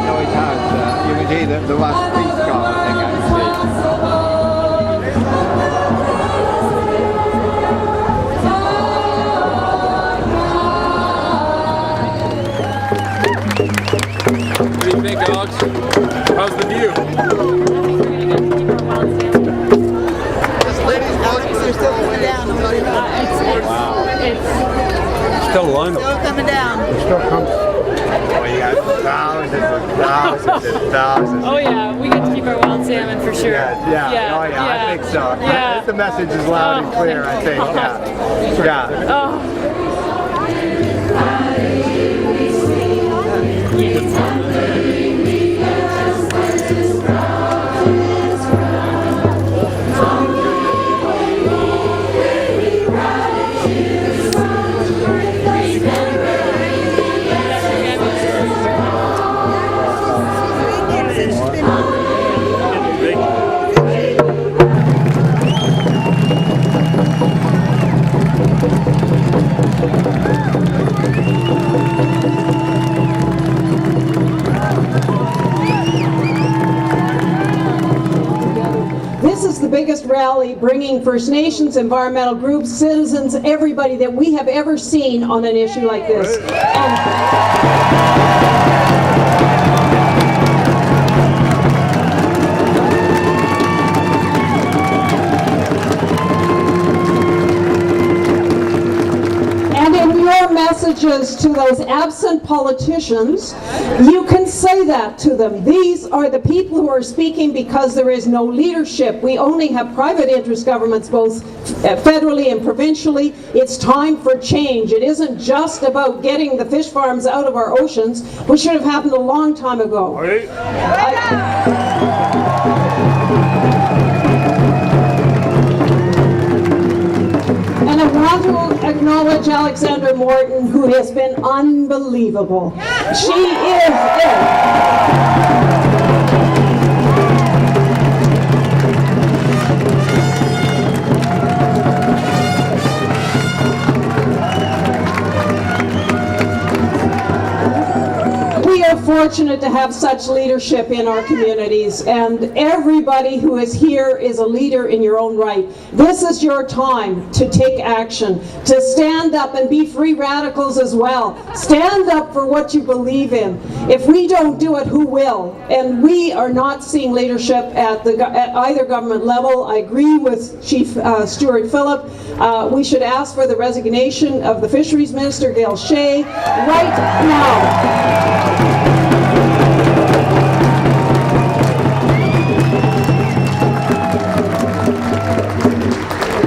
no, it has. You can see the last street car, I think I can What do you think, Alex? How's the view? Still alone. Still coming down. still coming. Oh, you got thousands and thousands. Oh yeah, we get to keep our wild salmon for sure. Yeah, oh yeah, I think so. Yeah. The message is loud and clear, I think. Yeah. Oh. This is the biggest rally bringing First Nations, environmental groups, citizens, everybody that we have ever seen on an issue like this. Messages to those absent politicians, you can say that to them. These are the people who are speaking because there is no leadership. We only have private interest governments, both federally and provincially. It's time for change. It isn't just about getting the fish farms out of our oceans, which should have happened a long time ago. And I want to acknowledge Alexandra Morton, who has been unbelievable. She is it. We are fortunate to have such leadership in our communities, and everybody who is here is a leader in your own right. This is your time to take action, to stand up and be free radicals as well. Stand up for what you believe in. If we don't do it, who will? And we are not seeing leadership at either government level. I agree with Chief Stuart Phillip. We should ask for the resignation of the Fisheries Minister, Gail Shea, right now.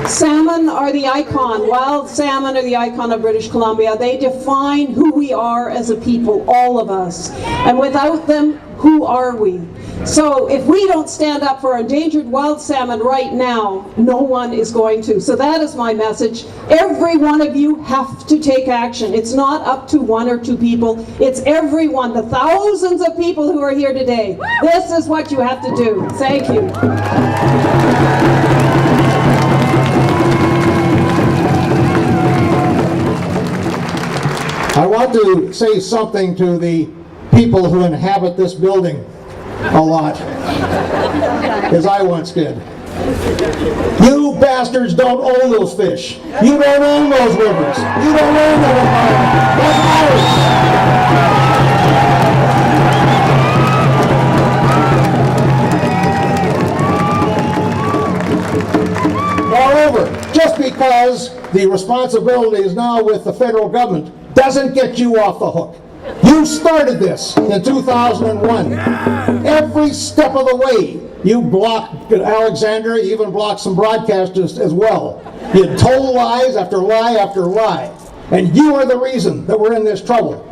Salmon are the icon, wild salmon are the icon of British Columbia. They define who we are as a people, all of us. And without them, who are we? So if we don't stand up for endangered wild salmon right now, no one is going to. So that is my message. Every one of you have to take action. It's not up to one or two people. It's everyone, the thousands of people who are here today. This is what you have to do. Thank you. I want to say something to the people who inhabit this building a lot, as I once did. You bastards don't own those fish. You don't own those rivers. You don't own that environment. That's ours. Moreover, just because the responsibility is now with the federal government doesn't get you off the hook. You started this in 2001. Every step of the way, you blocked Alexandra, you even blocked some broadcasters as well. You told lies after lie after lie. And you are the reason that we're in this trouble.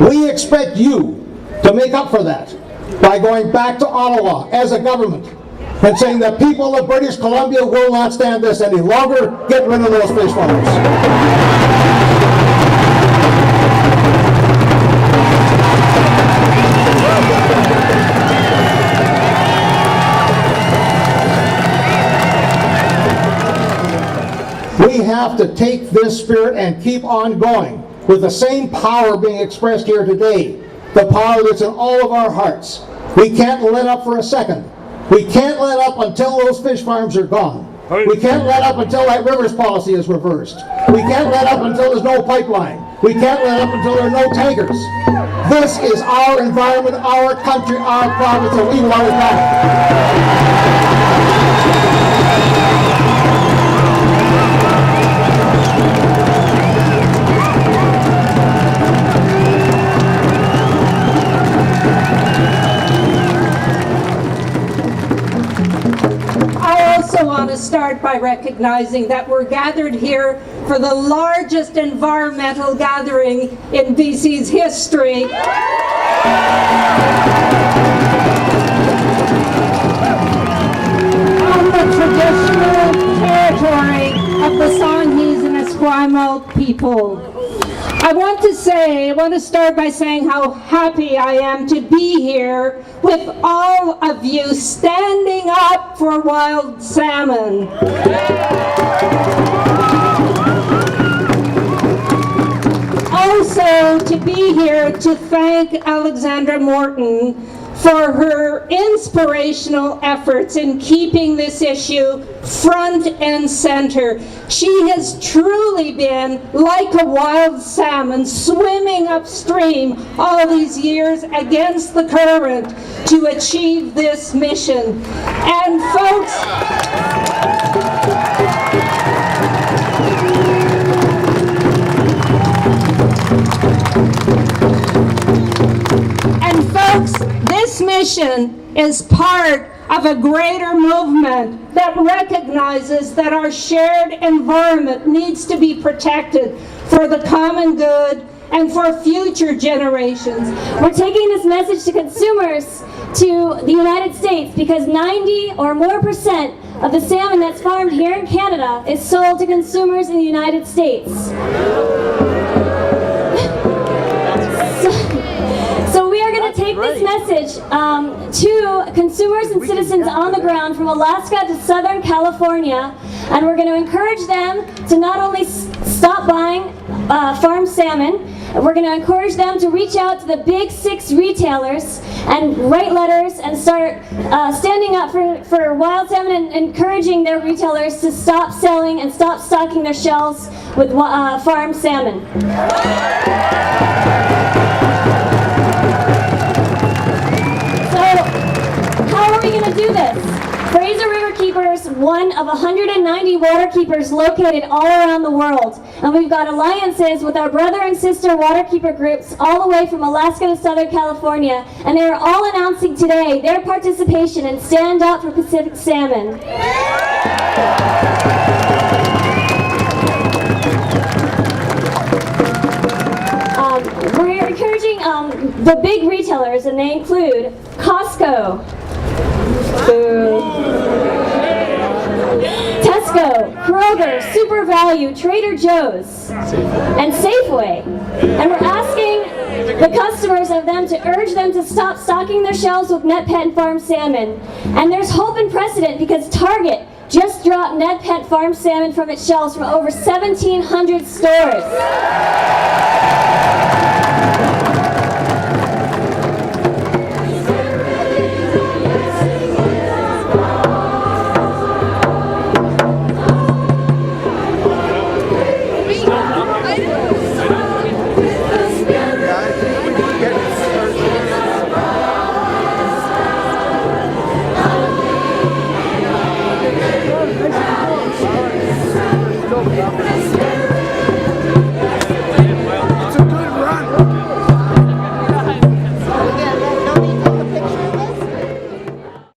We expect you to make up for that by going back to Ottawa as a government and saying that people of British Columbia will not stand this any longer. Get rid of those fish farms. We have have to take this spirit and keep on going with the same power being expressed here today, the power that's in all of our hearts. We can't let up for a second. We can't let up until those fish farms are gone. We can't let up until that rivers policy is reversed. We can't let up until there's no pipeline. We can't let up until there are no tankers. This is our environment, our country, our province, and we want it back. I also want to start by recognizing that we're gathered here for the largest environmental gathering in BC's history. On the traditional territory of the Songhees and Esquimalt people. I want to start by saying how happy I am to be here with all of you standing up for wild salmon. Also to be here to thank Alexandra Morton for her inspirational efforts in keeping this issue front and center. She has truly been like a wild salmon swimming upstream all these years against the current to achieve this mission. And folks, this mission is part of a greater movement that recognizes that our shared environment needs to be protected for the common good and for future generations. We're taking this message to consumers to the United States because 90% or more of the salmon that's farmed here in Canada is sold to consumers in the United States. So we are going to take this message to consumers and citizens on the ground from Alaska to Southern California, and we're going to encourage them to not only stop buying farmed salmon, we're going to encourage them to reach out to the big 6 retailers and write letters and start standing up for wild salmon and encouraging their retailers to stop selling and stop stocking their shelves with farmed salmon. How are we going to do this? Fraser River Keepers, one of 190 water keepers located all around the world. And we've got alliances with our brother and sister waterkeeper groups all the way from Alaska to Southern California. And they are all announcing today their participation in Stand Up for Pacific Salmon. We're encouraging the big retailers, and they include Costco, Tesco, Kroger, Super Value, Trader Joe's, and Safeway. And we're asking the customers of them to urge them to stop stocking their shelves with net pet and farm salmon. And there's hope and precedent because Target just dropped net pet farm salmon from its shelves from over 1,700 stores.